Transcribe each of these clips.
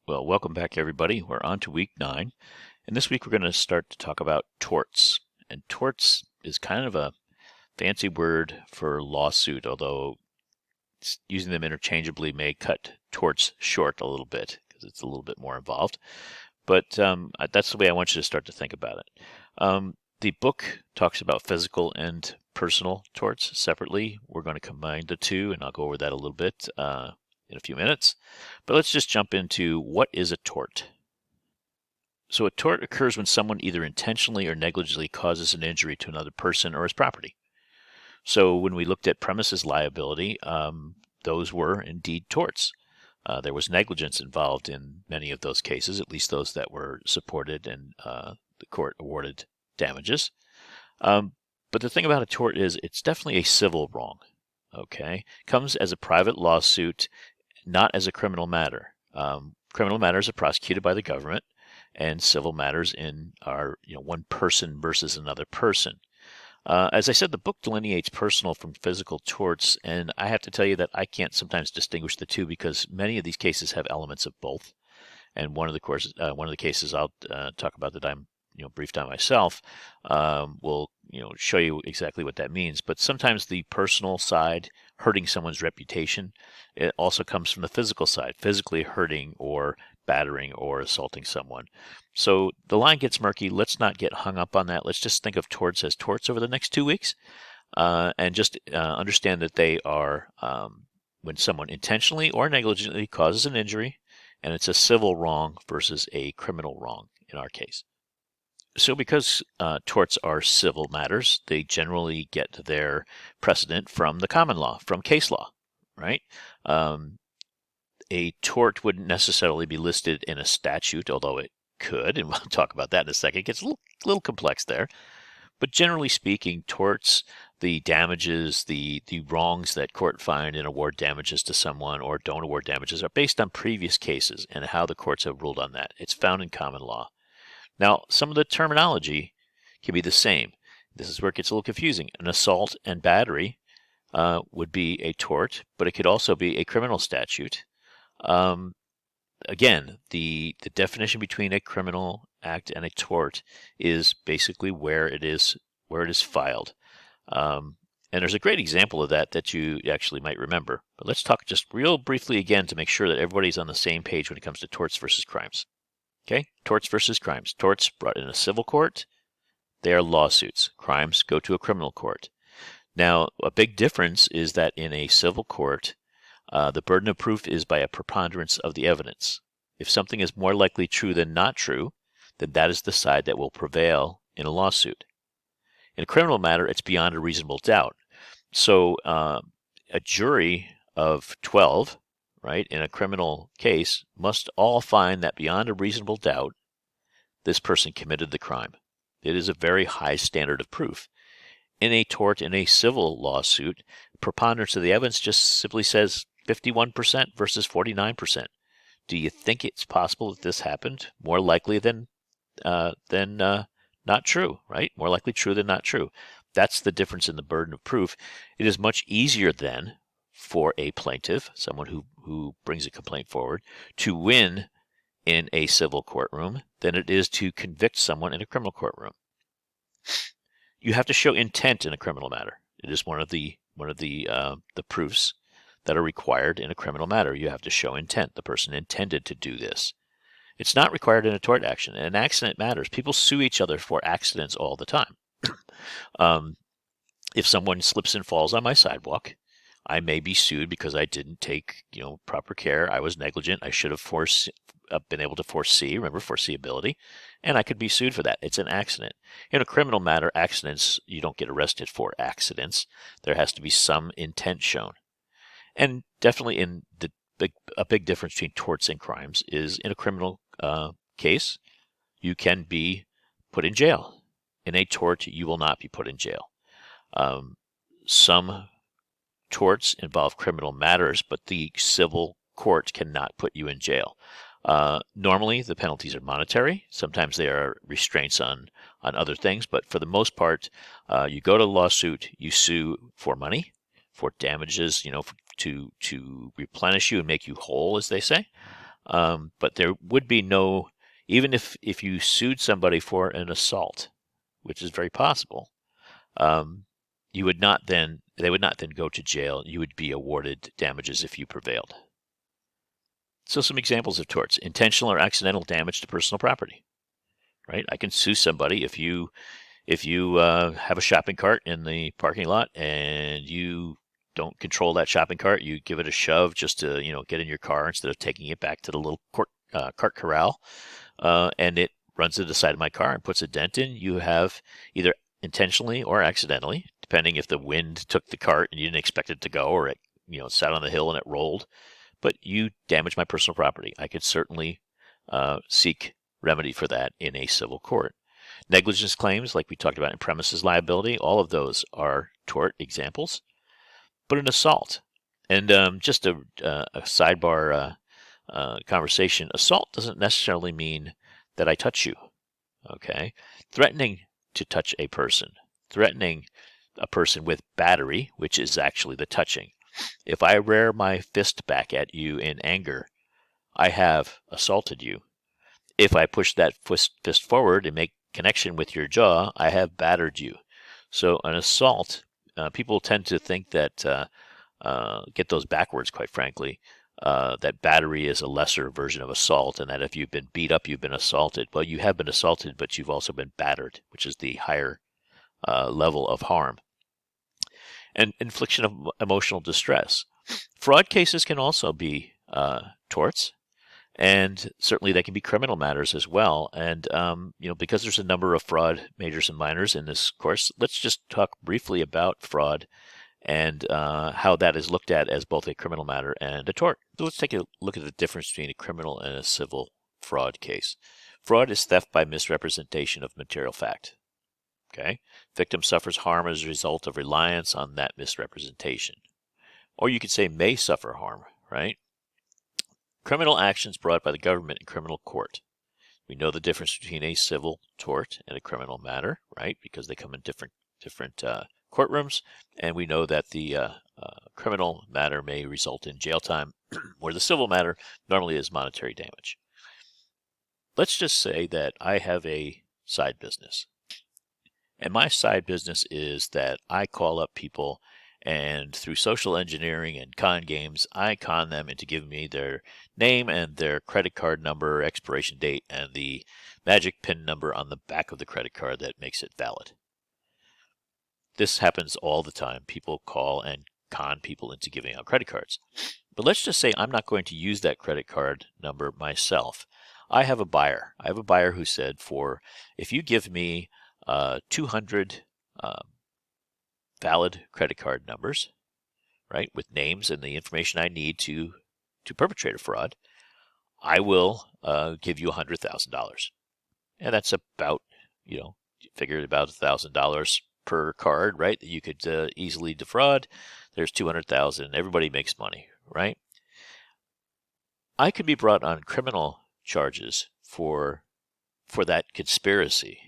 Well, welcome back, everybody. We're on to week 9, and this week we're going to start to talk about torts. And torts is kind of a fancy word for lawsuit, although using them interchangeably may cut torts short a little bit because it's a little bit more involved. But that's the way I want you to start to think about it. The book talks about physical and personal torts separately. We're going to combine the two, and I'll go over that a little bit in a few minutes. But let's just jump into what is a tort. So a tort occurs when someone either intentionally or negligently causes an injury to another person or his property. So when we looked at premises liability, those were indeed torts. There was negligence involved in many of those cases, at least those that were supported and the court awarded damages. But the thing about a tort is it's definitely a civil wrong. Okay, comes as a private lawsuit, not as a criminal matter. Criminal matters are prosecuted by the government, and civil matters are one person versus another person. As I said, the book delineates personal from physical torts, and I have to tell you that I can't sometimes distinguish the two because many of these cases have elements of both. And one of the cases I'll talk about that I'm briefed on myself will show you exactly what that means. But sometimes the personal side, hurting someone's reputation, it also comes from the physical side, physically hurting or battering or assaulting someone. So the line gets murky. Let's not get hung up on that. Let's just think of torts as torts over the next 2 weeks and just understand that they are when someone intentionally or negligently causes an injury, and it's a civil wrong versus a criminal wrong in our case. So because torts are civil matters, they generally get their precedent from the common law, from case law, right? A tort wouldn't necessarily be listed in a statute, although it could, and we'll talk about that in a second. It gets a little complex there. But generally speaking, torts, the damages, the wrongs that court find and award damages to someone or don't award damages are based on previous cases and how the courts have ruled on that. It's found in common law. Now, some of the terminology can be the same. This is where it gets a little confusing. An assault and battery would be a tort, but it could also be a criminal statute. Again, the definition between a criminal act and a tort is basically where it is filed. And there's a great example of that you actually might remember. But let's talk just real briefly again to make sure that everybody's on the same page when it comes to torts versus crimes. Okay, torts versus crimes. Torts brought in a civil court, they are lawsuits. Crimes go to a criminal court. Now, a big difference is that in a civil court, the burden of proof is by a preponderance of the evidence. If something is more likely true than not true, then that is the side that will prevail in a lawsuit. In a criminal matter, it's beyond a reasonable doubt. So a jury of 12, right, in a criminal case must all find that beyond a reasonable doubt, this person committed the crime. It is a very high standard of proof. In a tort, in a civil lawsuit, preponderance of the evidence just simply says 51% versus 49%. Do you think it's possible that this happened? More likely than not true, right? More likely true than not true. That's the difference in the burden of proof. It is much easier then for a plaintiff, someone who brings a complaint forward, to win in a civil courtroom than it is to convict someone in a criminal courtroom. You have to show intent in a criminal matter. It is one of the proofs that are required in a criminal matter. You have to show intent. The person intended to do this. It's not required in a tort action. In an accident matters. People sue each other for accidents all the time. If someone slips and falls on my sidewalk, I may be sued because I didn't take proper care. I was negligent. I should have been able to foresee. Remember foreseeability, and I could be sued for that. It's an accident. In a criminal matter, accidents, you don't get arrested for accidents. There has to be some intent shown. And definitely a big difference between torts and crimes is in a criminal case, you can be put in jail. In a tort, you will not be put in jail. Some torts involve criminal matters, but the civil court cannot put you in jail. Normally, the penalties are monetary. Sometimes they are restraints on other things, but for the most part, you go to lawsuit, you sue for money, for damages, to replenish you and make you whole, as they say. But there would be no, even if you sued somebody for an assault, which is very possible, they would not then go to jail. You would be awarded damages if you prevailed. So some examples of torts: intentional or accidental damage to personal property. Right? I can sue somebody if you have a shopping cart in the parking lot and you don't control that shopping cart. You give it a shove just to get in your car instead of taking it back to the little cart corral, and it runs to the side of my car and puts a dent in. You have either intentionally or accidentally, depending if the wind took the cart and you didn't expect it to go, or it sat on the hill and it rolled, but you damaged my personal property. I could certainly seek remedy for that in a civil court. Negligence claims, like we talked about in premises liability, all of those are tort examples. But an assault, and just a sidebar conversation, assault doesn't necessarily mean that I touch you. Okay, threatening to touch a person, threatening a person with battery, which is actually the touching. If I rear my fist back at you in anger, I have assaulted you. If I push that fist forward and make connection with your jaw, I have battered you. So an assault, people tend to think that, get those backwards, quite frankly, that battery is a lesser version of assault, and that if you've been beat up, you've been assaulted. Well, you have been assaulted, but you've also been battered, which is the higher level of harm. And infliction of emotional distress. Fraud cases can also be torts. And certainly they can be criminal matters as well. And, because there's a number of fraud majors and minors in this course, let's just talk briefly about fraud and how that is looked at as both a criminal matter and a tort. So let's take a look at the difference between a criminal and a civil fraud case. Fraud is theft by misrepresentation of material fact. Okay? Victim suffers harm as a result of reliance on that misrepresentation. Or you could say may suffer harm, right? Criminal actions brought by the government in criminal court. We know the difference between a civil tort and a criminal matter, right? Because they come in different courtrooms, and we know that the criminal matter may result in jail time, where the civil matter normally is monetary damage. Let's just say that I have a side business, and my side business is that I call up people, and through social engineering and con games, I con them into giving me their name and their credit card number, expiration date, and the magic PIN number on the back of the credit card that makes it valid. This happens all the time. People call and con people into giving out credit cards. But let's just say I'm not going to use that credit card number myself. I have a buyer. I have a buyer who said, if you give me 200 valid credit card numbers, right, with names and the information I need to perpetrate a fraud, I will give you $100,000. And that's about, figured about $1,000 per card, right, that you could easily defraud. There's 200,000. Everybody makes money, right? I could be brought on criminal charges for that conspiracy.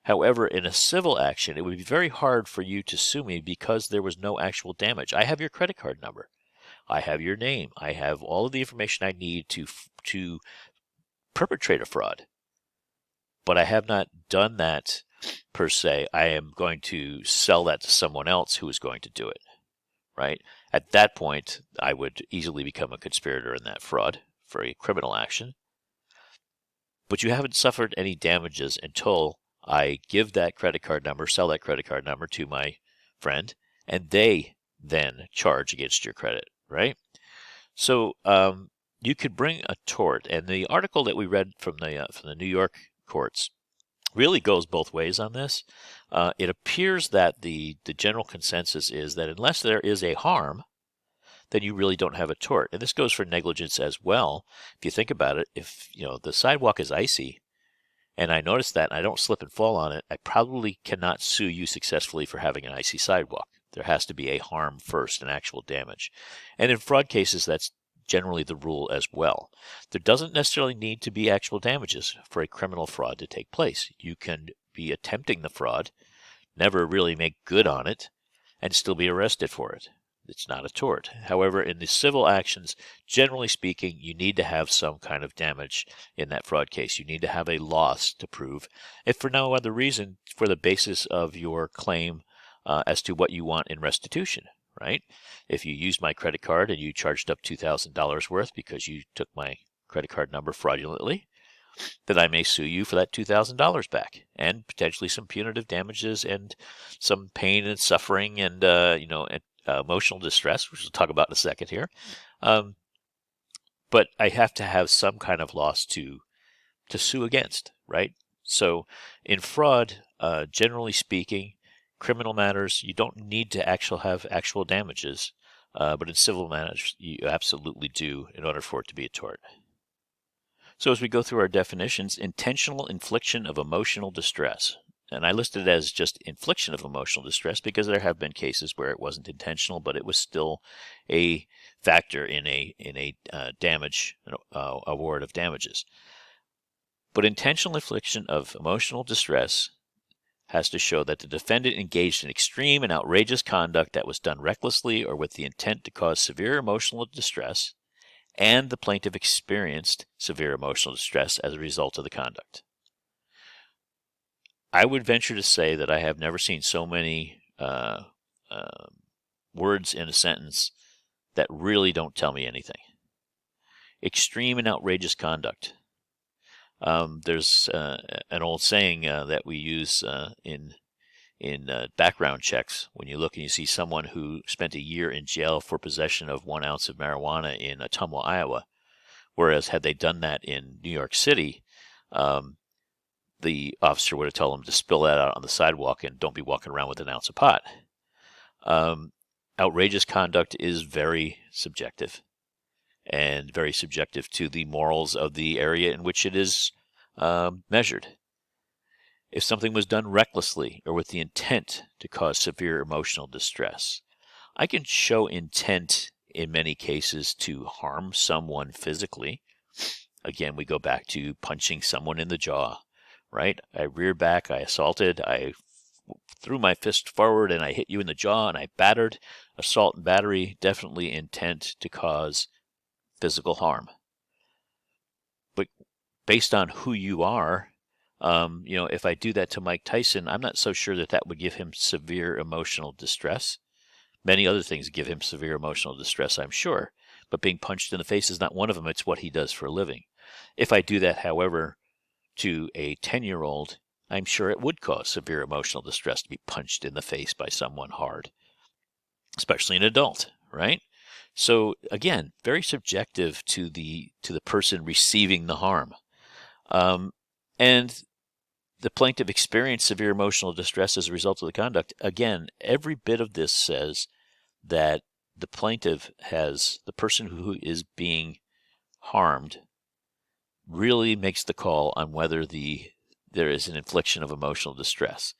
However, in a civil action, it would be very hard for you to sue me because there was no actual damage. I have your credit card number. I have your name. I have all of the information I need to perpetrate a fraud. But I have not done that per se. I am going to sell that to someone else who is going to do it, right? At that point, I would easily become a conspirator in that fraud for a criminal action. But you haven't suffered any damages until I give that credit card number, sell that credit card number to my friend, and they then charge against your credit, right? So you could bring a tort, and the article that we read from the New York courts really goes both ways on this. It appears that the general consensus is that unless there is a harm, then you really don't have a tort. And this goes for negligence as well. If you think about it, if the sidewalk is icy, and I notice that and I don't slip and fall on it, I probably cannot sue you successfully for having an icy sidewalk. There has to be a harm first, an actual damage. And in fraud cases, that's generally the rule as well. There doesn't necessarily need to be actual damages for a criminal fraud to take place. You can be attempting the fraud, never really make good on it, and still be arrested for it. it's not a tort. However, in the civil actions, generally speaking, you need to have some kind of damage in that fraud case. You need to have a loss to prove, if for no other reason, for the basis of your claim as to what you want in restitution, right? If you used my credit card and you charged up $2,000 worth because you took my credit card number fraudulently, that I may sue you for that $2,000 back, and potentially some punitive damages and some pain and suffering and emotional distress, which we'll talk about in a second here. But I have to have some kind of loss to sue against, right? So in fraud, generally speaking, criminal matters, you don't need to have actual damages, but in civil matters, you absolutely do in order for it to be a tort. So as we go through our definitions, intentional infliction of emotional distress. And I listed it as just infliction of emotional distress because there have been cases where it wasn't intentional, but it was still a factor in a damage award of damages. But intentional infliction of emotional distress has to show that the defendant engaged in extreme and outrageous conduct that was done recklessly or with the intent to cause severe emotional distress, and the plaintiff experienced severe emotional distress as a result of the conduct. I would venture to say that I have never seen so many words in a sentence that really don't tell me anything. Extreme and outrageous conduct. There's an old saying that we use in background checks. When you look and you see someone who spent a year in jail for possession of 1 ounce of marijuana in Ottumwa, Iowa, whereas had they done that in New York City, the officer would have told them to spill that out on the sidewalk and don't be walking around with 1 ounce of pot. Outrageous conduct is very subjective, and very subjective to the morals of the area in which it is measured. If something was done recklessly or with the intent to cause severe emotional distress, I can show intent in many cases to harm someone physically. Again, we go back to punching someone in the jaw, right? I reared back, I assaulted, I threw my fist forward and I hit you in the jaw and I battered. Assault and battery, definitely intent to cause physical harm. But based on who you are, if I do that to Mike Tyson, I'm not so sure that would give him severe emotional distress. Many other things give him severe emotional distress, I'm sure, but being punched in the face is not one of them. It's what he does for a living. If I do that, however, to a 10-year-old, I'm sure it would cause severe emotional distress to be punched in the face by someone hard, especially an adult, right? So again, very subjective to the person receiving the harm. And the plaintiff experienced severe emotional distress as a result of the conduct. Again, every bit of this says that the plaintiff the person who is being harmed really makes the call on whether there is an infliction of emotional distress.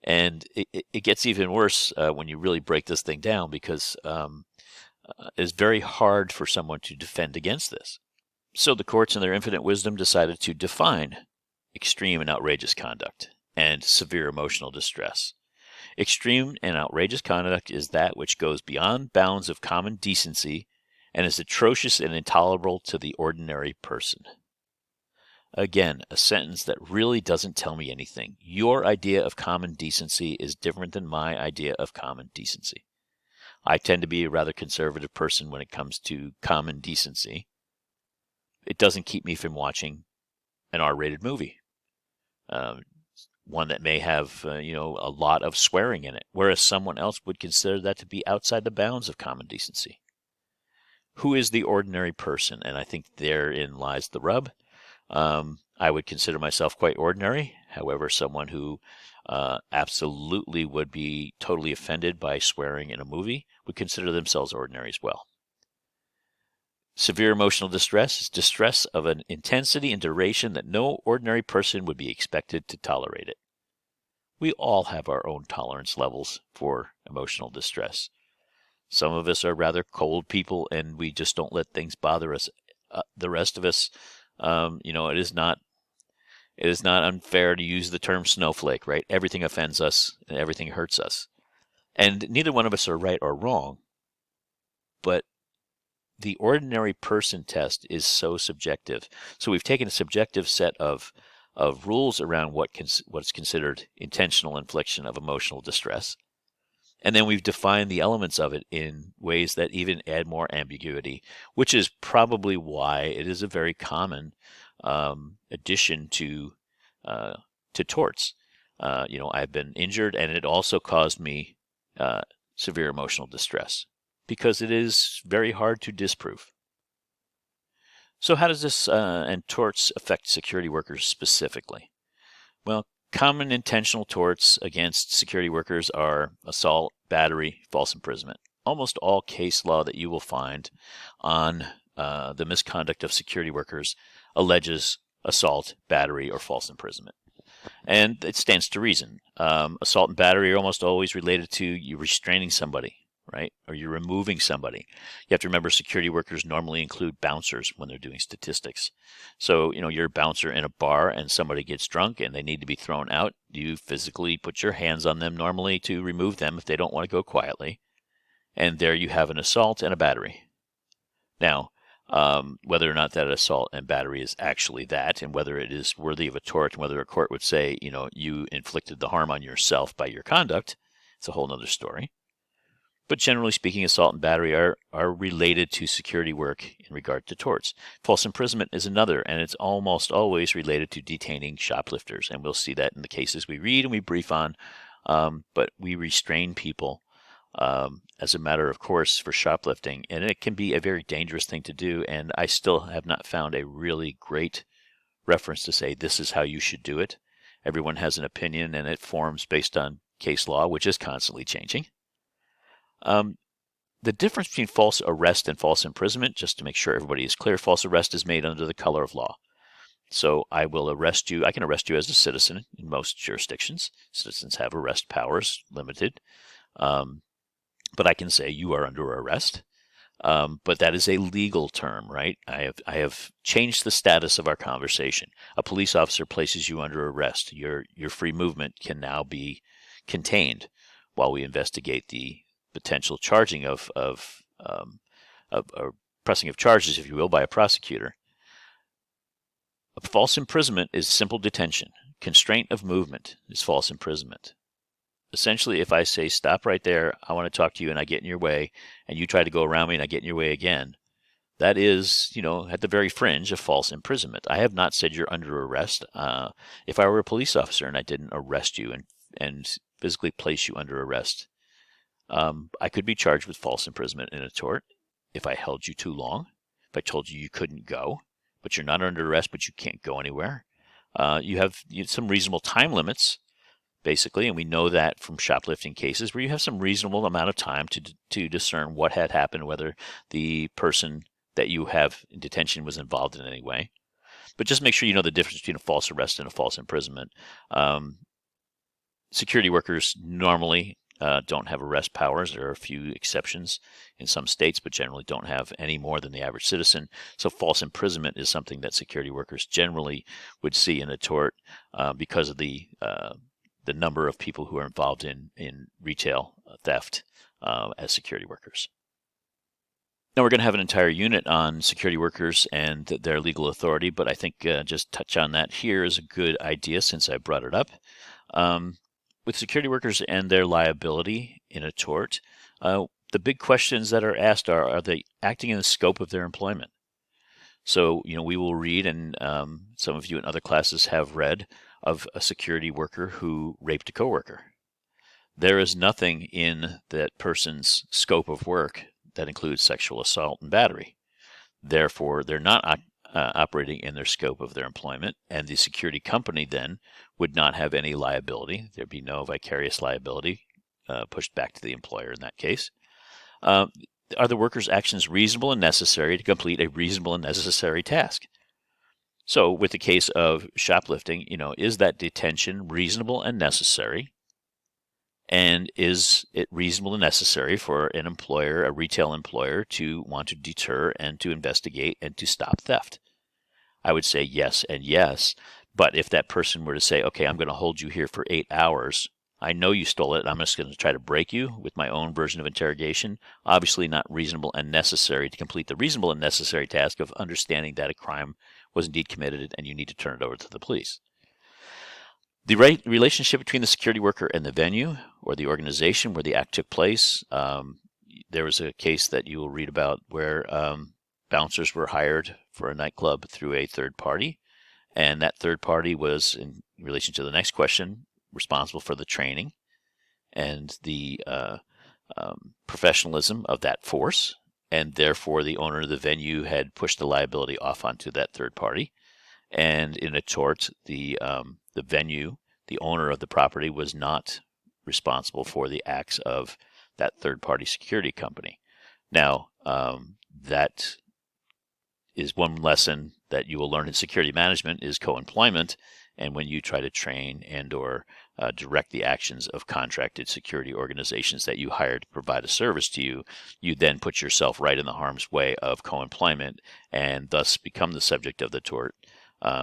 And it gets even worse when you really break this thing down, because it's very hard for someone to defend against this. So the courts, in their infinite wisdom, decided to define extreme and outrageous conduct and severe emotional distress. Extreme and outrageous conduct is that which goes beyond bounds of common decency and is atrocious and intolerable to the ordinary person. Again, a sentence that really doesn't tell me anything. Your idea of common decency is different than my idea of common decency. I tend to be a rather conservative person when it comes to common decency. It doesn't keep me from watching an R-rated movie, one that may have a lot of swearing in it, whereas someone else would consider that to be outside the bounds of common decency. Who is the ordinary person? And I think therein lies the rub. I would consider myself quite ordinary. However, someone who absolutely would be totally offended by swearing in a movie would consider themselves ordinary as well. Severe emotional distress is distress of an intensity and duration that no ordinary person would be expected to tolerate it. We all have our own tolerance levels for emotional distress. Some of us are rather cold people, and we just don't let things bother us. The rest of us, it is not unfair to use the term snowflake, right? Everything offends us and everything hurts us. And neither one of us are right or wrong. but the ordinary person test is so subjective. So we've taken a subjective set of rules around what's considered intentional infliction of emotional distress, and then we've defined the elements of it in ways that even add more ambiguity, which is probably why it is a very common addition to torts. I've been injured, and it also caused me severe emotional distress, because it is very hard to disprove. So how does this and torts affect security workers specifically? Well, common intentional torts against security workers are assault, battery, false imprisonment. Almost all case law that you will find on the misconduct of security workers alleges assault, battery, or false imprisonment. And it stands to reason. Assault and battery are almost always related to you restraining somebody, right? Or you're removing somebody. You have to remember security workers normally include bouncers when they're doing statistics. So, you're a bouncer in a bar and somebody gets drunk and they need to be thrown out. You physically put your hands on them normally to remove them if they don't want to go quietly. And there you have an assault and a battery. Now, whether or not that assault and battery is actually that, and whether it is worthy of a tort, and whether a court would say, you inflicted the harm on yourself by your conduct, it's a whole other story. But generally speaking, assault and battery are related to security work in regard to torts. False imprisonment is another, and it's almost always related to detaining shoplifters. And we'll see that in the cases we read and we brief on. But we restrain people as a matter of course for shoplifting, and it can be a very dangerous thing to do. And I still have not found a really great reference to say this is how you should do it. Everyone has an opinion, and it forms based on case law, which is constantly changing. The difference between false arrest and false imprisonment, just to make sure everybody is clear, false arrest is made under the color of law. So I will arrest you. I can arrest you as a citizen in most jurisdictions. Citizens have arrest powers, limited. But I can say you are under arrest. But that is a legal term, right? I have changed the status of our conversation. A police officer places you under arrest. Your free movement can now be contained while we investigate the potential charging of pressing of charges, if you will, by a prosecutor. A false imprisonment is simple detention. Constraint of movement is false imprisonment. Essentially, if I say, stop right there, I want to talk to you, and I get in your way, and you try to go around me and I get in your way again, that is, at the very fringe of false imprisonment. I have not said you're under arrest. If I were a police officer and I didn't arrest you and physically place you under arrest, I could be charged with false imprisonment in a tort if I held you too long, if I told you couldn't go, but you're not under arrest, but you can't go anywhere. You have some reasonable time limits, basically, and we know that from shoplifting cases where you have some reasonable amount of time to discern what had happened, whether the person that you have in detention was involved in any way. But just make sure you know the difference between a false arrest and a false imprisonment. Security workers normally don't have arrest powers. There are a few exceptions in some states, but generally don't have any more than the average citizen. So false imprisonment is something that security workers generally would see in a tort because of the number of people who are involved in retail theft as security workers. Now we're going to have an entire unit on security workers and their legal authority, but I think just touch on that here is a good idea since I brought it up. With security workers and their liability in a tort, the big questions that are asked are they acting in the scope of their employment? So, we will read, and some of you in other classes have read, of a security worker who raped a coworker. There is nothing in that person's scope of work that includes sexual assault and battery. Therefore, they're not operating in their scope of their employment, and the security company then would not have any liability. There'd be no vicarious liability pushed back to the employer in that case. Are the worker's actions reasonable and necessary to complete a reasonable and necessary task? So with the case of shoplifting, is that detention reasonable and necessary? And is it reasonable and necessary for an employer, a retail employer, to want to deter and to investigate and to stop theft? I would say yes and yes. But if that person were to say, okay, I'm going to hold you here for 8 hours I know you stole it. I'm just going to try to break you with my own version of interrogation. Obviously not reasonable and necessary to complete the reasonable and necessary task of understanding that a crime was indeed committed and you need to turn it over to the police. The relationship between the security worker and the venue or the organization where the act took place. There was a case that you will read about where bouncers were hired for a nightclub through a third party, and that third party was, in relation to the next question, responsible for the training and the professionalism of that force, and therefore the owner of the venue had pushed the liability off onto that third party. And in a tort, the venue, the owner of the property, was not responsible for the acts of that third-party security company. Now, that is one lesson that you will learn in security management is co-employment. And when you try to train and or direct the actions of contracted security organizations that you hire to provide a service to you, you then put yourself right in the harm's way of co-employment and thus become the subject of the tort,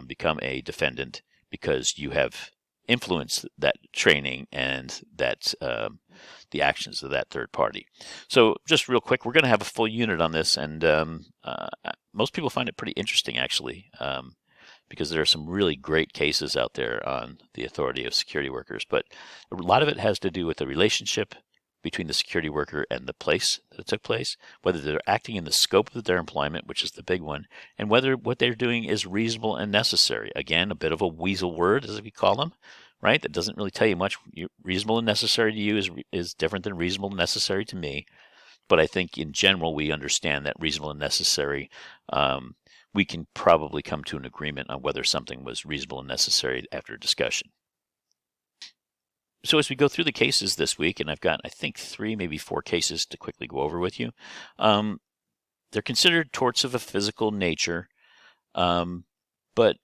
become a defendant because you have influenced that training and that the actions of that third party. So just real quick, we're going to have a full unit on this, and most people find it pretty interesting, actually, because there are some really great cases out there on the authority of security workers. But a lot of it has to do with the relationship between the security worker and the place that it took place, whether they're acting in the scope of their employment, which is the big one, and whether what they're doing is reasonable and necessary. Again, a bit of a weasel word, as we call them, right? That doesn't really tell you much. Reasonable and necessary to you is different than reasonable and necessary to me. But I think in general, we understand that reasonable and necessary, we can probably come to an agreement on whether something was reasonable and necessary after a discussion. So as we go through the cases this week, and I've got, I think, 3, maybe 4 cases to quickly go over with you, they're considered torts of a physical nature. But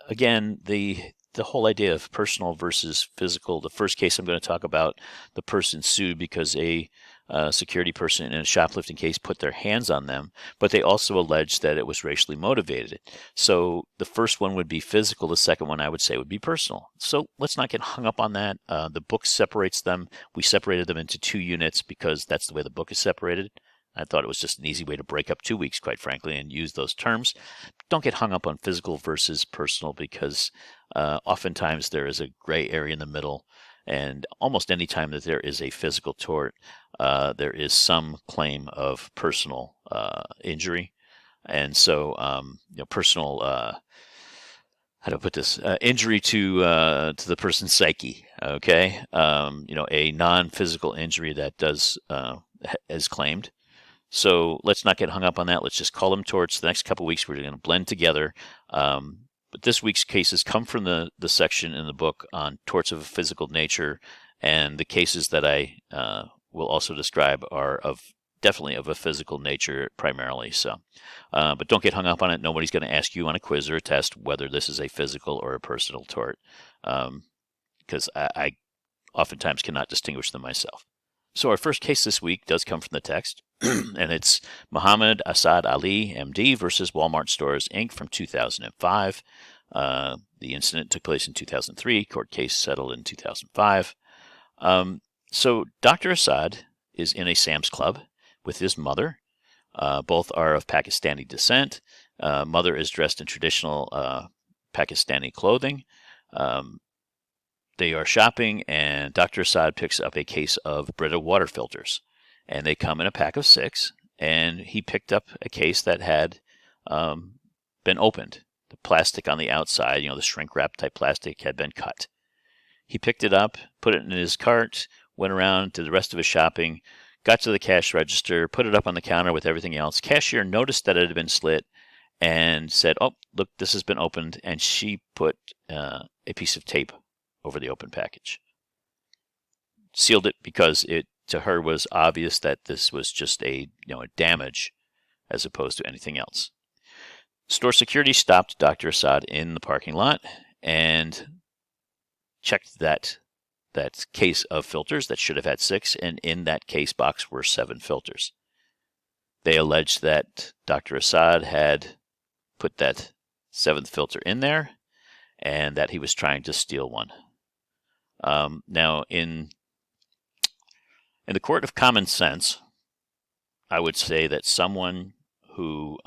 again, the whole idea of personal versus physical, the first case I'm going to talk about, the person sued because a security person in a shoplifting case put their hands on them, but they also alleged that it was racially motivated. So the first one would be physical. The second one I would say would be personal. So let's not get hung up on that. The book separates them. We separated them into 2 units because that's the way the book is separated. I thought it was just an easy way to break up 2 weeks, quite frankly, and use those terms. Don't get hung up on physical versus personal because oftentimes there is a gray area in the middle. And almost any time that there is a physical tort, there is some claim of personal injury. And so, personal, how do I put this? Injury to the person's psyche, okay? A non-physical injury that is claimed. So let's not get hung up on that. Let's just call them torts. The next couple of weeks, we're going to blend together. But this week's cases come from the section in the book on torts of a physical nature, and the cases that I will also describe are definitely of a physical nature primarily. So, but don't get hung up on it. Nobody's going to ask you on a quiz or a test whether this is a physical or a personal tort, because I oftentimes cannot distinguish them myself. So our first case this week does come from the text, and it's Muhammad Asad Ali, MD, versus Walmart Stores, Inc. from 2005. The incident took place in 2003. Court case settled in 2005. So Dr. Asad is in a Sam's Club with his mother. Both are of Pakistani descent. Mother is dressed in traditional Pakistani clothing. They are shopping, and Dr. Asad picks up a case of Brita water filters, and they come in a pack of 6, and he picked up a case that had been opened. The plastic on the outside, the shrink-wrap type plastic, had been cut. He picked it up, put it in his cart, went around, did the rest of his shopping, got to the cash register, put it up on the counter with everything else. Cashier noticed that it had been slit and said, "Oh, look, this has been opened," and she put a piece of tape over the open package. Sealed it because it, to her, was obvious that this was just a damage as opposed to anything else. Store security stopped Dr. Asad in the parking lot and checked that case of filters that should have had 6, and in that case box were 7 filters. They alleged that Dr. Asad had put that 7th filter in there and that he was trying to steal one. Now, in the court of common sense, I would say that someone who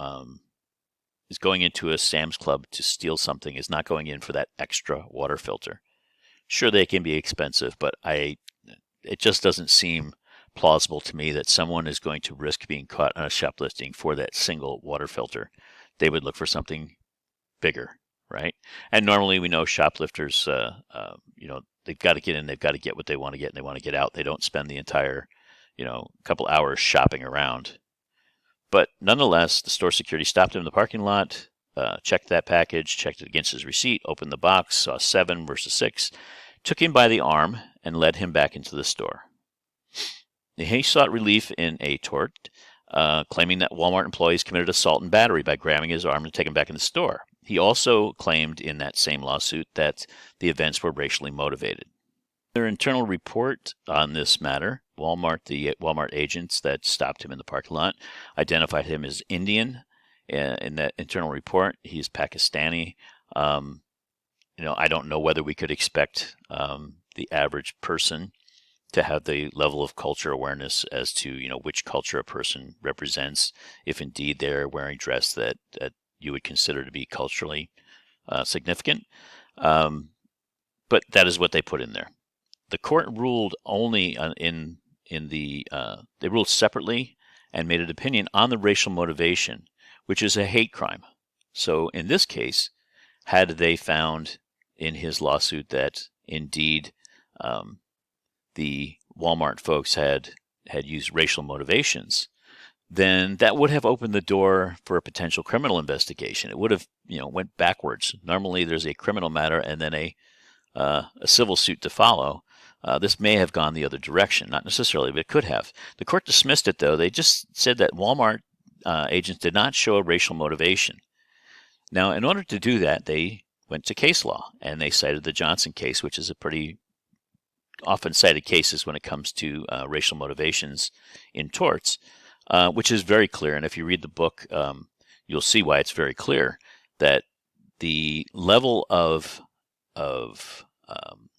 is going into a Sam's Club to steal something is not going in for that extra water filter. Sure, they can be expensive, but it just doesn't seem plausible to me that someone is going to risk being caught on a shoplifting for that single water filter. They would look for something bigger, right? And normally we know shoplifters, they've got to get in, they've got to get what they want to get, and they want to get out. They don't spend the entire, couple hours shopping around. But nonetheless, the store security stopped him in the parking lot, checked that package, checked it against his receipt, opened the box, saw 7 versus 6, took him by the arm, and led him back into the store. He sought relief in a tort, claiming that Walmart employees committed assault and battery by grabbing his arm and taking him back in the store. He also claimed in that same lawsuit that the events were racially motivated. Their internal report on this matter, the Walmart agents that stopped him in the parking lot identified him as Indian. In that internal report, he's Pakistani. I don't know whether we could expect the average person to have the level of culture awareness as to which culture a person represents, if indeed they're wearing dress that you would consider to be culturally significant. But that is what they put in there. The court ruled only they ruled separately and made an opinion on the racial motivation, which is a hate crime. So in this case, had they found in his lawsuit that indeed the Walmart folks had used racial motivations, then that would have opened the door for a potential criminal investigation. It would have, went backwards. Normally, there's a criminal matter and then a civil suit to follow. This may have gone the other direction, not necessarily, but it could have. The court dismissed it, though. They just said that Walmart agents did not show a racial motivation. Now, in order to do that, they went to case law, and they cited the Johnson case, which is a pretty often cited cases when it comes to racial motivations in torts, which is very clear. And if you read the book, you'll see why it's very clear that the level of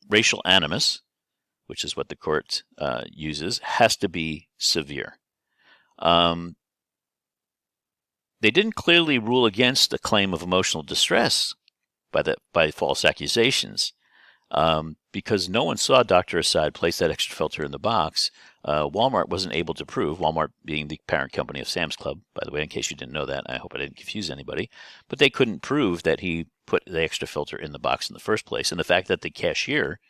racial animus, which is what the court uses, has to be severe. They didn't clearly rule against a claim of emotional distress by false accusations, because no one saw Dr. Assad place that extra filter in the box. Walmart wasn't able to prove, Walmart being the parent company of Sam's Club, by the way, in case you didn't know that. I hope I didn't confuse anybody. But they couldn't prove that he put the extra filter in the box in the first place. And the fact that the cashier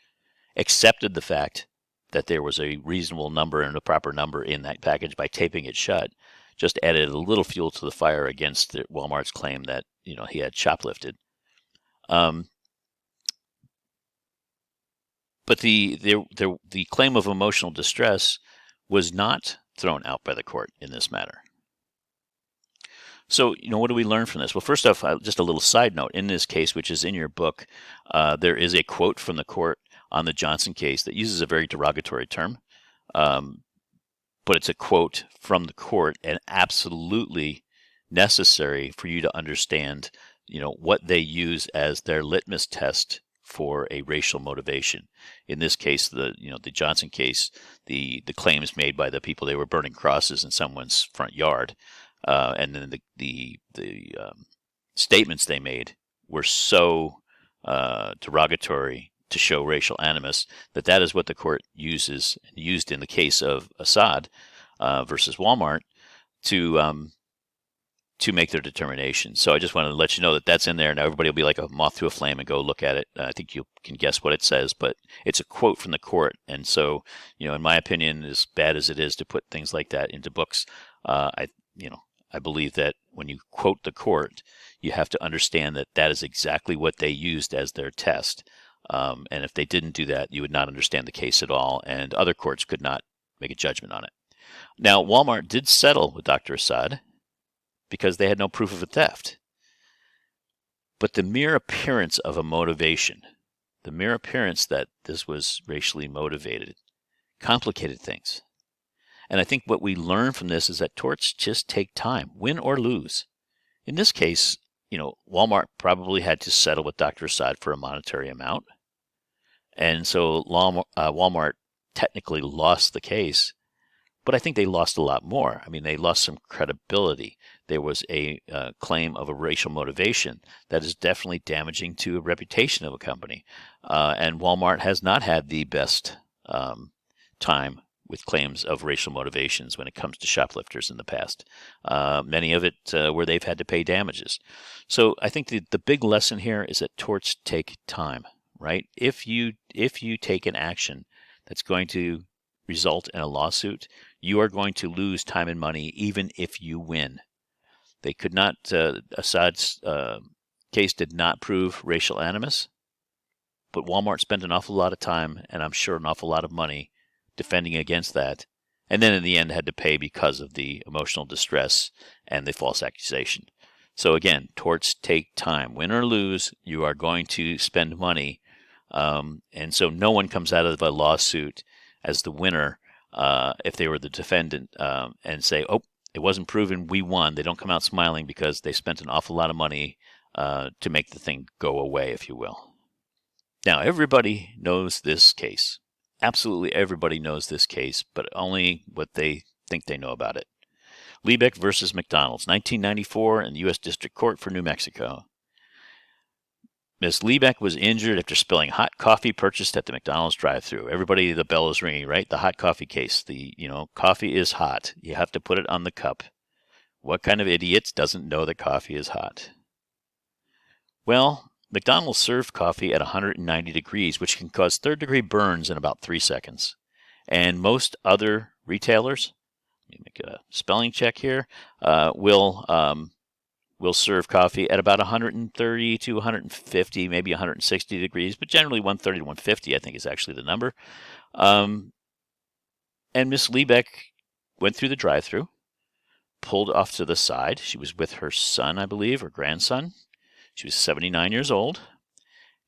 accepted the fact that there was a reasonable number and a proper number in that package by taping it shut just added a little fuel to the fire against Walmart's claim that he had shoplifted. But the claim of emotional distress was not thrown out by the court in this matter. So, what do we learn from this? Well, first off, just a little side note. In this case, which is in your book, there is a quote from the court on the Johnson case that uses a very derogatory term. But it's a quote from the court and absolutely necessary for you to understand, what they use as their litmus test for a racial motivation. In this case, the Johnson case, the claims made by the people, they were burning crosses in someone's front yard, and then the statements they made were so derogatory to show racial animus that is what the court used in the case of Assad versus Walmart to make their determination. So I just wanted to let you know that that's in there. Now everybody will be like a moth to a flame and go look at it. I think you can guess what it says, but it's a quote from the court. And so, in my opinion, as bad as it is to put things like that into books, I believe that when you quote the court, you have to understand that is exactly what they used as their test. And if they didn't do that, you would not understand the case at all, and other courts could not make a judgment on it. Now, Walmart did settle with Dr. Assad because they had no proof of a theft. But the mere appearance of a motivation, the mere appearance that this was racially motivated, complicated things. And I think what we learn from this is that torts just take time, win or lose. In this case, Walmart probably had to settle with Dr. Assad for a monetary amount. And so Walmart technically lost the case, but I think they lost a lot more. I mean, they lost some credibility. There was a claim of a racial motivation that is definitely damaging to a reputation of a company. And Walmart has not had the best time with claims of racial motivations when it comes to shoplifters in the past. Many of it where they've had to pay damages. So I think the big lesson here is that torts take time, right? If you take an action that's going to result in a lawsuit, you are going to lose time and money even if you win. They could not, Assad's case did not prove racial animus, but Walmart spent an awful lot of time, and I'm sure an awful lot of money, defending against that, and then in the end had to pay because of the emotional distress and the false accusation. So again, torts take time. Win or lose, you are going to spend money, and so no one comes out of a lawsuit as the winner if they were the defendant and say, oh, it wasn't proven, we won. They don't come out smiling because they spent an awful lot of money to make the thing go away, if you will. Now, everybody knows this case. Absolutely everybody knows this case, but only what they think they know about it. Liebeck versus McDonald's, 1994 in the U.S. District Court for New Mexico. Ms. Liebeck was injured after spilling hot coffee purchased at the McDonald's drive-thru. Everybody, the bell is ringing, right? The hot coffee case. Coffee is hot. You have to put it on the cup. What kind of idiot doesn't know that coffee is hot? Well, McDonald's served coffee at 190 degrees, which can cause third-degree burns in about 3 seconds. And most other retailers, let me make a spelling check here, will serve coffee at about 130 to 150, maybe 160 degrees, but generally 130 to 150, I think, is actually the number. And Miss Liebeck went through the drive-thru, pulled off to the side. She was with her son, I believe, or grandson. She was 79 years old.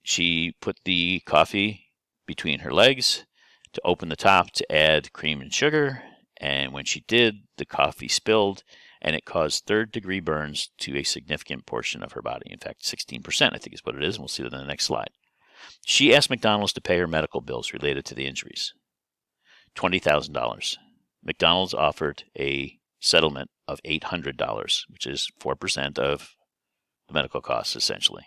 She put the coffee between her legs to open the top to add cream and sugar, and when she did, the coffee spilled, and it caused third-degree burns to a significant portion of her body. In fact, 16%, I think is what it is, and we'll see that in the next slide. She asked McDonald's to pay her medical bills related to the injuries, $20,000. McDonald's offered a settlement of $800, which is 4% of the medical costs, essentially.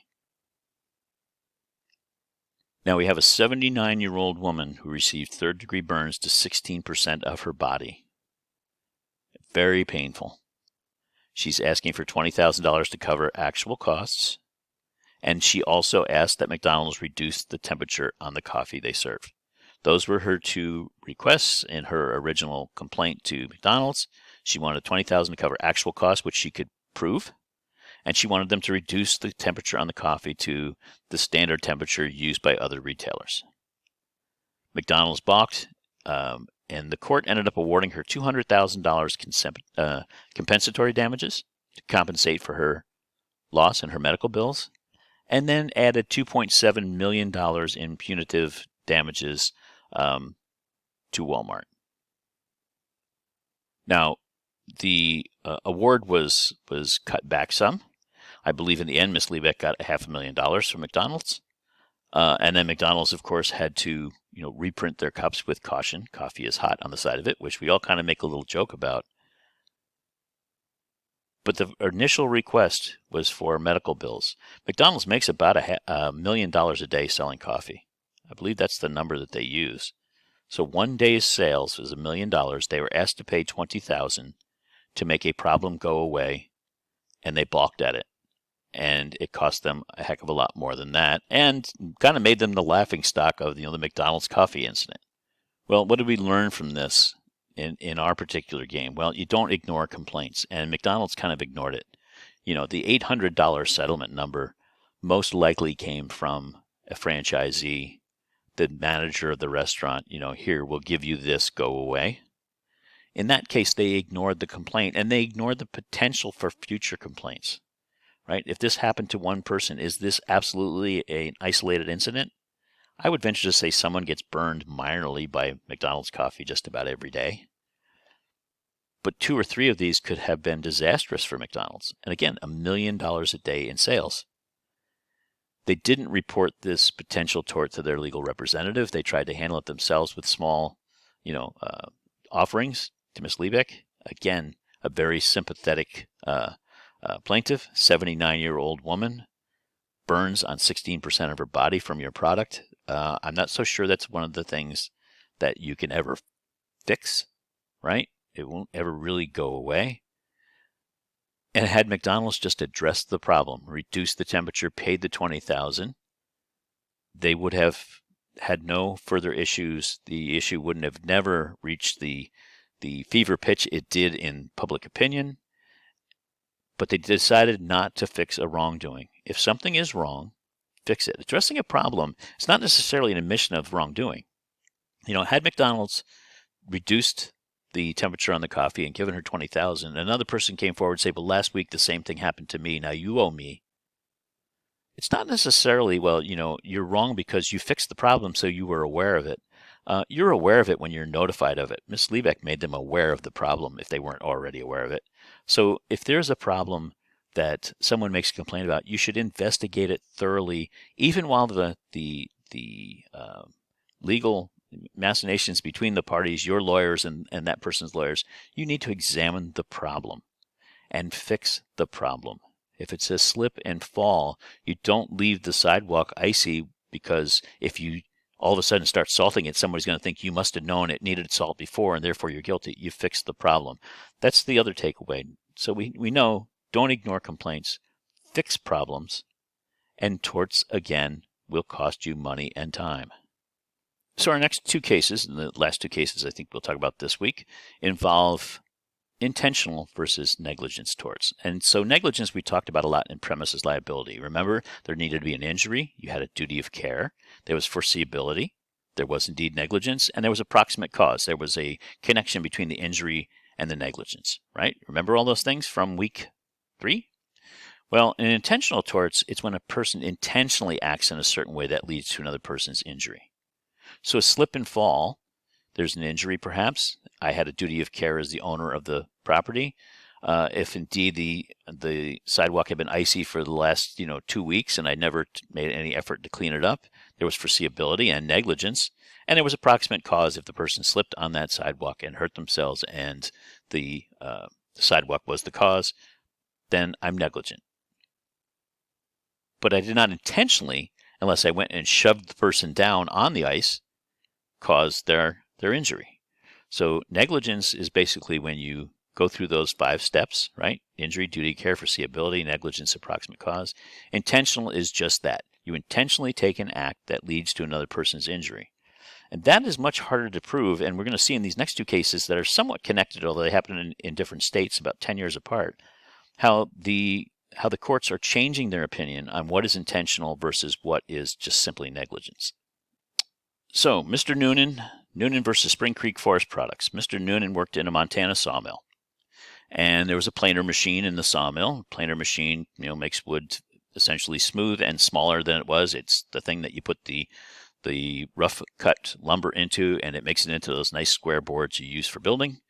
Now we have a 79-year-old woman who received third-degree burns to 16% of her body. Very painful. She's asking for $20,000 to cover actual costs, and she also asked that McDonald's reduce the temperature on the coffee they serve. Those were her two requests in her original complaint to McDonald's. She wanted $20,000 to cover actual costs, which she could prove, and she wanted them to reduce the temperature on the coffee to the standard temperature used by other retailers. McDonald's balked, and the court ended up awarding her $200,000 compensatory damages to compensate for her loss and her medical bills, and then added $2.7 million in punitive damages to Walmart. Now, the award was cut back some. I believe in the end, Ms. Liebeck got $500,000 from McDonald's. And then McDonald's, of course, had to reprint their cups with caution. Coffee is hot on the side of it, which we all kind of make a little joke about. But the initial request was for medical bills. McDonald's makes about $1 million a day selling coffee. I believe that's the number that they use. So one day's sales was $1 million. They were asked to pay $20,000 to make a problem go away, and they balked at it. And it cost them a heck of a lot more than that, and kind of made them the laughingstock of the McDonald's coffee incident. Well, what did we learn from this in our particular game? Well, you don't ignore complaints, and McDonald's kind of ignored it. The $800 settlement number most likely came from a franchisee, the manager of the restaurant. Here, we'll give you this, go away. In that case, they ignored the complaint, and they ignored the potential for future complaints. Right? If this happened to one person, is this absolutely an isolated incident? I would venture to say someone gets burned minorly by McDonald's coffee just about every day. But 2 or 3 of these could have been disastrous for McDonald's. And again, $1 million a day in sales. They didn't report this potential tort to their legal representative. They tried to handle it themselves with small, offerings to Ms. Liebeck. Again, a very sympathetic plaintiff, 79-year-old woman, burns on 16% of her body from your product. I'm not so sure that's one of the things that you can ever fix, right? It won't ever really go away. And had McDonald's just addressed the problem, reduced the temperature, paid the $20,000, they would have had no further issues. The issue wouldn't have never reached the fever pitch it did in public opinion. But they decided not to fix a wrongdoing. If something is wrong, fix it. Addressing a problem is not necessarily an admission of wrongdoing. Had McDonald's reduced the temperature on the coffee and given her $20,000, another person came forward and said, well, last week the same thing happened to me. Now you owe me. It's not necessarily, well, you're wrong because you fixed the problem, so you were aware of it. You're aware of it when you're notified of it. Ms. Liebeck made them aware of the problem if they weren't already aware of it. So if there's a problem that someone makes a complaint about, you should investigate it thoroughly, even while the legal machinations between the parties, your lawyers and that person's lawyers, you need to examine the problem and fix the problem. If it's a slip and fall, you don't leave the sidewalk icy, because if you all of a sudden start salting it, somebody's going to think you must have known it needed salt before and therefore you're guilty. You fixed the problem. That's the other takeaway. So we know, don't ignore complaints, fix problems, and torts, again, will cost you money and time. So our next two cases, and the last two cases I think we'll talk about this week, involve intentional versus negligence torts. And so negligence we talked about a lot in premises liability. Remember, there needed to be an injury. You had a duty of care. There was foreseeability. There was indeed negligence. And there was approximate cause. There was a connection between the injury and the negligence, right? Remember all those things from week 3? Well, in intentional torts, it's when a person intentionally acts in a certain way that leads to another person's injury. So a slip and fall, there's an injury perhaps. I had a duty of care as the owner of the property. If indeed the sidewalk had been icy for the last 2 weeks and I never made any effort to clean it up, there was foreseeability and negligence, and there was approximate cause if the person slipped on that sidewalk and hurt themselves and the sidewalk was the cause, then I'm negligent. But I did not intentionally, unless I went and shoved the person down on the ice, cause their injury. So negligence is basically when you go through those 5 steps, right? Injury, duty, care, foreseeability, negligence, approximate cause. Intentional is just that. You intentionally take an act that leads to another person's injury. And that is much harder to prove, and we're going to see in these next two cases that are somewhat connected, although they happen in different states about 10 years apart, how the courts are changing their opinion on what is intentional versus what is just simply negligence. So, Mr. Noonan versus Spring Creek Forest Products. Mr. Noonan worked in a Montana sawmill, and there was a planer machine in the sawmill. Planer machine, makes wood essentially smooth and smaller than it was. It's the thing that you put the rough cut lumber into, and it makes it into those nice square boards you use for building.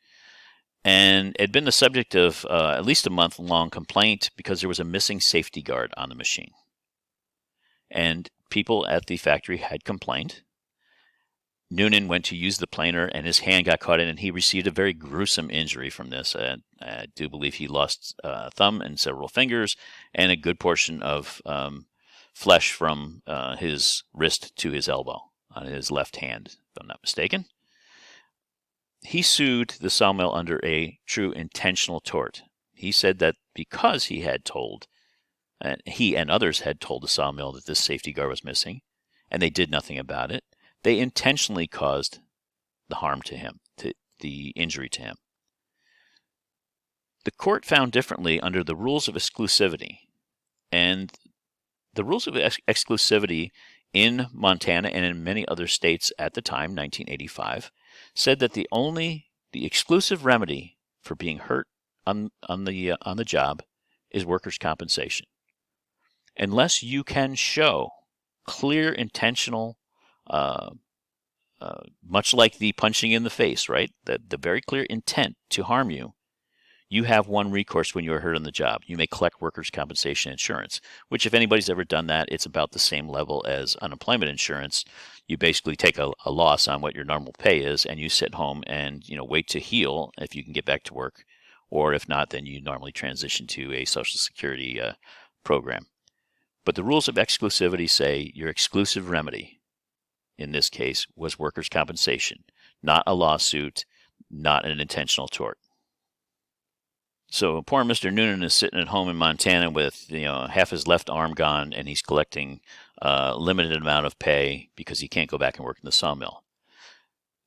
And it had been the subject of at least a month-long complaint because there was a missing safety guard on the machine. And people at the factory had complained. Noonan went to use the planer, and his hand got caught in, and he received a very gruesome injury from this. I do believe he lost a thumb and several fingers, and a good portion of flesh from his wrist to his elbow on his left hand, if I'm not mistaken. He sued the sawmill under a true intentional tort. He said that because he had told, he and others had told the sawmill that this safety guard was missing, and they did nothing about it, they intentionally caused the harm to him, the injury to him. The court found differently under the rules of exclusivity. And the rules of exclusivity in Montana and in many other states at the time, 1985, said that the exclusive remedy for being hurt on the job is workers' compensation. Unless you can show clear intentional, much like the punching in the face, right? The very clear intent to harm you, you have one recourse when you are hurt on the job. You may collect workers' compensation insurance, which if anybody's ever done that, it's about the same level as unemployment insurance. You basically take a loss on what your normal pay is, and you sit home and wait to heal if you can get back to work. Or if not, then you normally transition to a Social Security program. But the rules of exclusivity say your exclusive remedy, in this case, was workers' compensation, not a lawsuit, not an intentional tort. So poor Mr. Noonan is sitting at home in Montana with half his left arm gone, and he's collecting a limited amount of pay because he can't go back and work in the sawmill.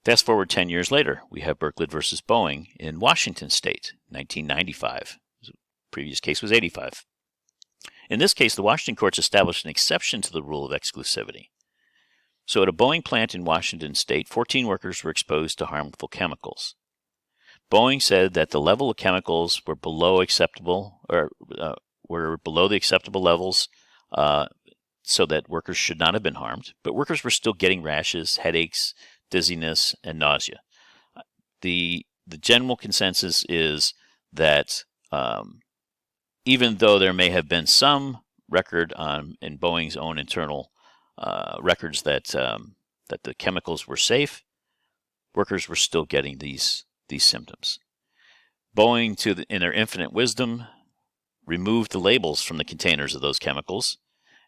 Fast forward 10 years later, we have Berkley versus Boeing in Washington State, 1995. The previous case was 85. In this case, the Washington courts established an exception to the rule of exclusivity. So at a Boeing plant in Washington State, 14 workers were exposed to harmful chemicals. Boeing said that the level of chemicals were below acceptable, or were below the acceptable levels, so that workers should not have been harmed. But workers were still getting rashes, headaches, dizziness, and nausea. The general consensus is that even though there may have been some record in Boeing's own internal records that the chemicals were safe, workers were still getting these symptoms. Boeing, in their infinite wisdom, removed the labels from the containers of those chemicals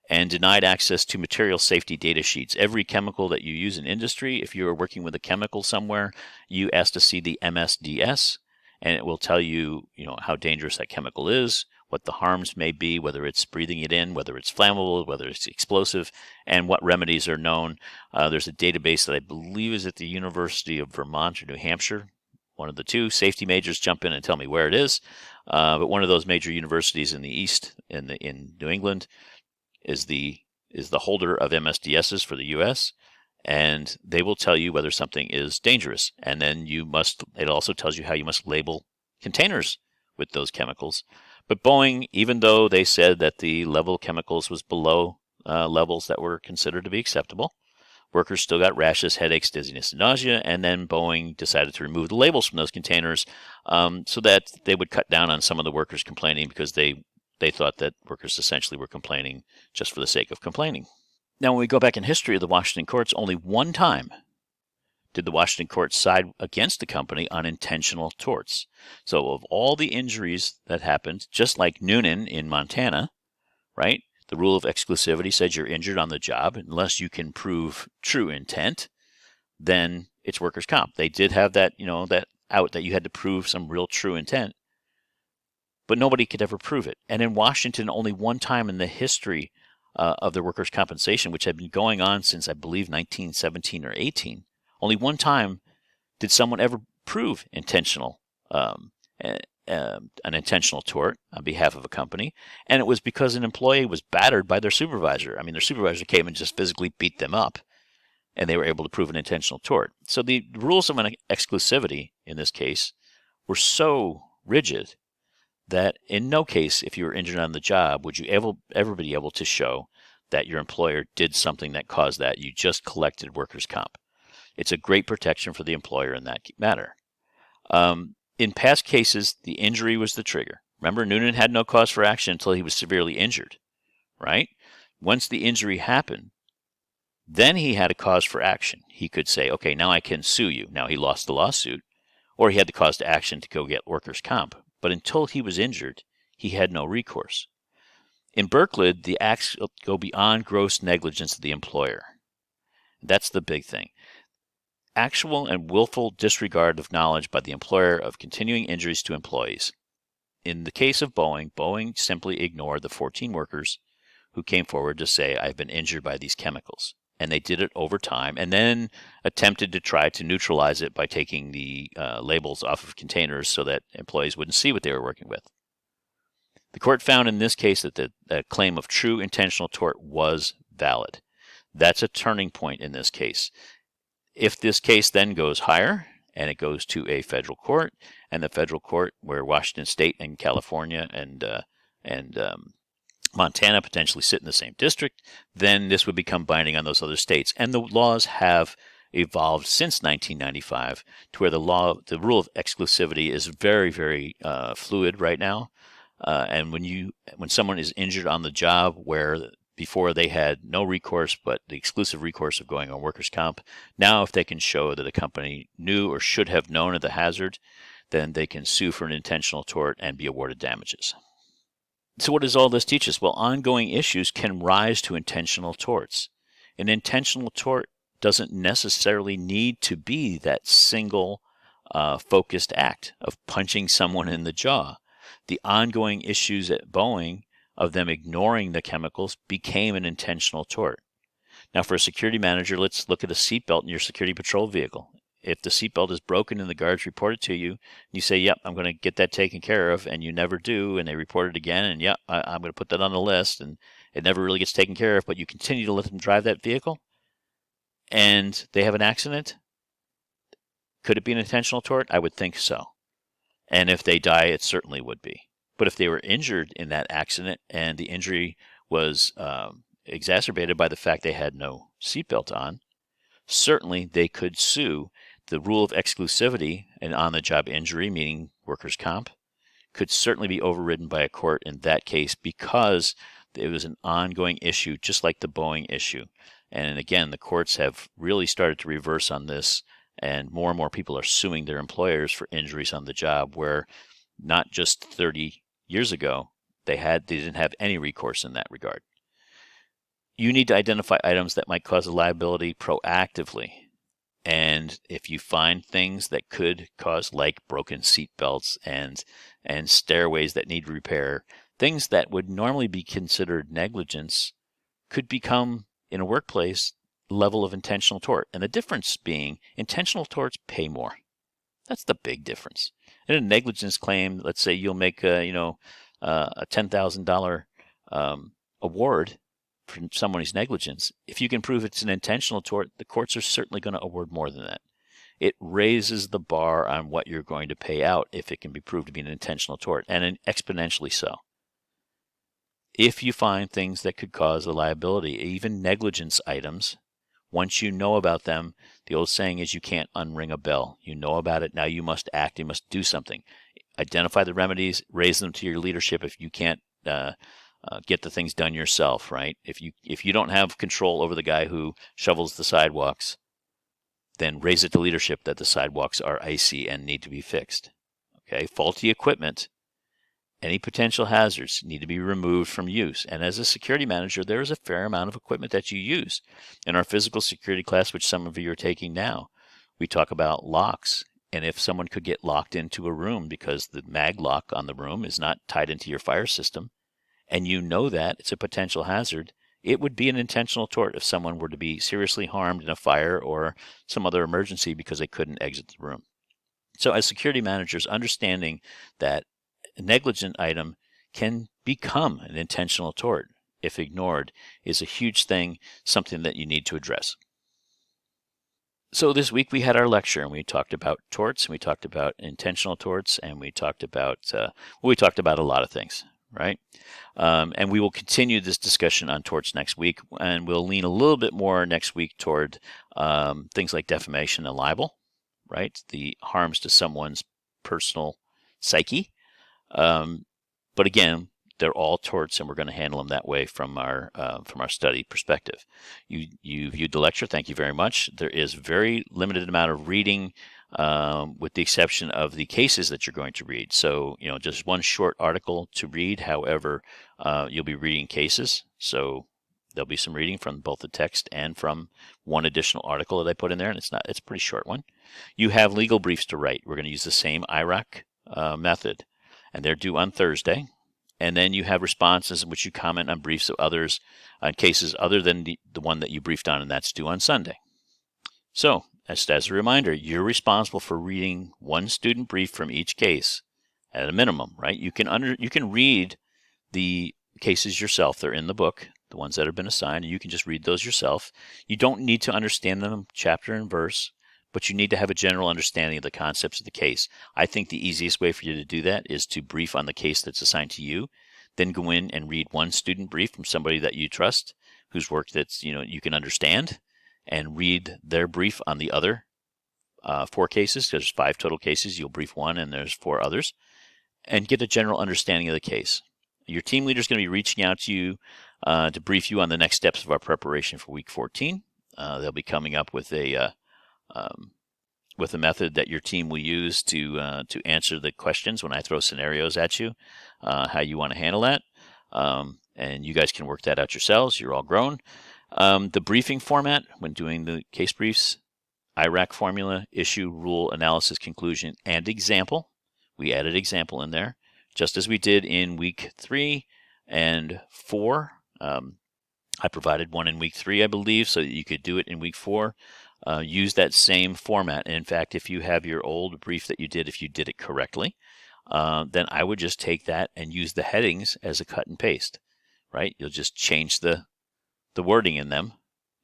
and denied access to material safety data sheets. Every chemical that you use in industry, if you are working with a chemical somewhere, you ask to see the MSDS, and it will tell you, how dangerous that chemical is, what the harms may be, whether it's breathing it in, whether it's flammable, whether it's explosive, and what remedies are known. There's a database that I believe is at the University of Vermont or New Hampshire, one of the two. Safety majors jump in and tell me where it is. But one of those major universities in the East, in New England, is the holder of MSDSs for the U.S., and they will tell you whether something is dangerous. And then it also tells you how you must label containers with those chemicals. But Boeing, even though they said that the level of chemicals was below levels that were considered to be acceptable, workers still got rashes, headaches, dizziness, and nausea, and then Boeing decided to remove the labels from those containers so that they would cut down on some of the workers complaining, because they thought that workers essentially were complaining just for the sake of complaining. Now, when we go back in history of the Washington courts, only one time did the Washington courts side against the company on intentional torts. So of all the injuries that happened, just like Noonan in Montana, right? The rule of exclusivity says you're injured on the job unless you can prove true intent, then it's workers' comp. They did have that, that out that you had to prove some real true intent, but nobody could ever prove it. And in Washington, only one time in the history of the workers' compensation, which had been going on since, I believe, 1917 or 18, only one time did someone ever prove an intentional tort on behalf of a company, and it was because an employee was battered by their supervisor. I mean, their supervisor came and just physically beat them up, and they were able to prove an intentional tort. So the rules of an exclusivity in this case were so rigid that in no case, if you were injured on the job, would you ever be able to show that your employer did something that caused that. You just collected workers' comp. It's a great protection for the employer in that matter. In past cases, the injury was the trigger. Remember, Noonan had no cause for action until he was severely injured, right? Once the injury happened, then he had a cause for action. He could say, okay, now I can sue you. Now he lost the lawsuit, or he had the cause to action to go get workers' comp. But until he was injured, he had no recourse. In Berkley, the acts go beyond gross negligence of the employer. That's the big thing. Actual and willful disregard of knowledge by the employer of continuing injuries to employees. In the case of Boeing, Boeing simply ignored the 14 workers who came forward to say, I've been injured by these chemicals. And they did it over time, and then attempted to try to neutralize it by taking the labels off of containers so that employees wouldn't see what they were working with. The court found in this case that the claim of true intentional tort was valid. That's a turning point in this case. If this case then goes higher and it goes to a federal court, and the federal court where Washington State and California and Montana potentially sit in the same district, then this would become binding on those other states. And the laws have evolved since 1995 to where the rule of exclusivity is very, very fluid right now. And when someone is injured on the job where before they had no recourse but the exclusive recourse of going on workers' comp, now if they can show that a company knew or should have known of the hazard, then they can sue for an intentional tort and be awarded damages. So what does all this teach us? Well, ongoing issues can rise to intentional torts. An intentional tort doesn't necessarily need to be that single focused act of punching someone in the jaw. The ongoing issues at Boeing of them ignoring the chemicals became an intentional tort. Now, for a security manager, let's look at a seatbelt in your security patrol vehicle. If the seatbelt is broken and the guards report it to you, you say, yep, I'm going to get that taken care of, and you never do, and they report it again, and yep, I'm going to put that on the list, and it never really gets taken care of, but you continue to let them drive that vehicle, and they have an accident, could it be an intentional tort? I would think so. And if they die, it certainly would be. But if they were injured in that accident and the injury was exacerbated by the fact they had no seatbelt on, certainly they could sue. The rule of exclusivity and on-the-job injury, meaning workers' comp, could certainly be overridden by a court in that case because it was an ongoing issue, just like the Boeing issue. And again, the courts have really started to reverse on this, and more people are suing their employers for injuries on the job, where not just 30 years ago they didn't have any recourse in that regard. You need to identify items that might cause a liability proactively. And if you find things that could cause, like broken seat belts and stairways that need repair, things that would normally be considered negligence could become, in a workplace, level of intentional tort. And the difference being intentional torts pay more. That's the big difference. In a negligence claim, let's say you'll make a $10,000 award for someone's negligence. If you can prove it's an intentional tort, the courts are certainly going to award more than that. It raises the bar on what you're going to pay out if it can be proved to be an intentional tort, and exponentially so. If you find things that could cause a liability, even negligence items, once you know about them, the old saying is you can't unring a bell. You know about it, now you must act, you must do something. Identify the remedies, raise them to your leadership if you can't get the things done yourself, right? If you don't have control over the guy who shovels the sidewalks, then raise it to leadership that the sidewalks are icy and need to be fixed. Okay, faulty equipment, any potential hazards need to be removed from use. And as a security manager, there is a fair amount of equipment that you use. In our physical security class, which some of you are taking now, we talk about locks. And if someone could get locked into a room because the mag lock on the room is not tied into your fire system, and you know that it's a potential hazard, it would be an intentional tort if someone were to be seriously harmed in a fire or some other emergency because they couldn't exit the room. So as security managers, understanding that a negligent item can become an intentional tort if ignored is a huge thing, something that you need to address. So this week we had our lecture, and we talked about torts, and we talked about intentional torts, and we talked about a lot of things, right? And we will continue this discussion on torts next week, and we'll lean a little bit more next week toward things like defamation and libel, right? The harms to someone's personal psyche. But again, they're all torts, and we're going to handle them that way from our study perspective. You viewed the lecture. Thank you very much. There is very limited amount of reading, with the exception of the cases that you're going to read. So, just one short article to read. However, you'll be reading cases. So there'll be some reading from both the text and from one additional article that I put in there, and it's a pretty short one. You have legal briefs to write. We're going to use the same IRAC method, and they're due on Thursday. And then you have responses in which you comment on briefs of others on cases other than the one that you briefed on, and that's due on Sunday. So, as a reminder, you're responsible for reading one student brief from each case at a minimum, right? You can read the cases yourself. They're in the book, the ones that have been assigned, and you can just read those yourself. You don't need to understand them chapter and verse, but you need to have a general understanding of the concepts of the case. I think the easiest way for you to do that is to brief on the case that's assigned to you, then go in and read one student brief from somebody that you trust, whose work that's you can understand, and read their brief on the other 4 cases. There's 5 total cases. You'll brief 1 and there's 4 others, and get a general understanding of the case. Your team leader is going to be reaching out to you to brief you on the next steps of our preparation for week 14. They'll be coming up with a method that your team will use to answer the questions when I throw scenarios at you, how you want to handle that. And you guys can work that out yourselves. You're all grown. The briefing format when doing the case briefs: IRAC formula, issue, rule, analysis, conclusion, and example. We added example in there, just as we did in week 3 and 4. I provided one in week 3, I believe, so that you could do it in week 4. Use that same format. And in fact, if you have your old brief that you did, if you did it correctly, then I would just take that and use the headings as a cut and paste, right? You'll just change the wording in them,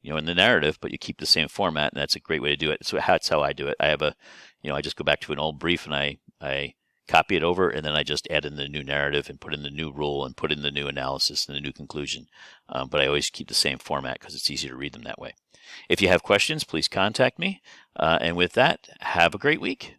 in the narrative, but you keep the same format, and that's a great way to do it. So that's how I do it. I have I just go back to an old brief and I copy it over, and then I just add in the new narrative and put in the new rule and put in the new analysis and the new conclusion. But I always keep the same format because it's easier to read them that way. If you have questions, please contact me. And with that, have a great week.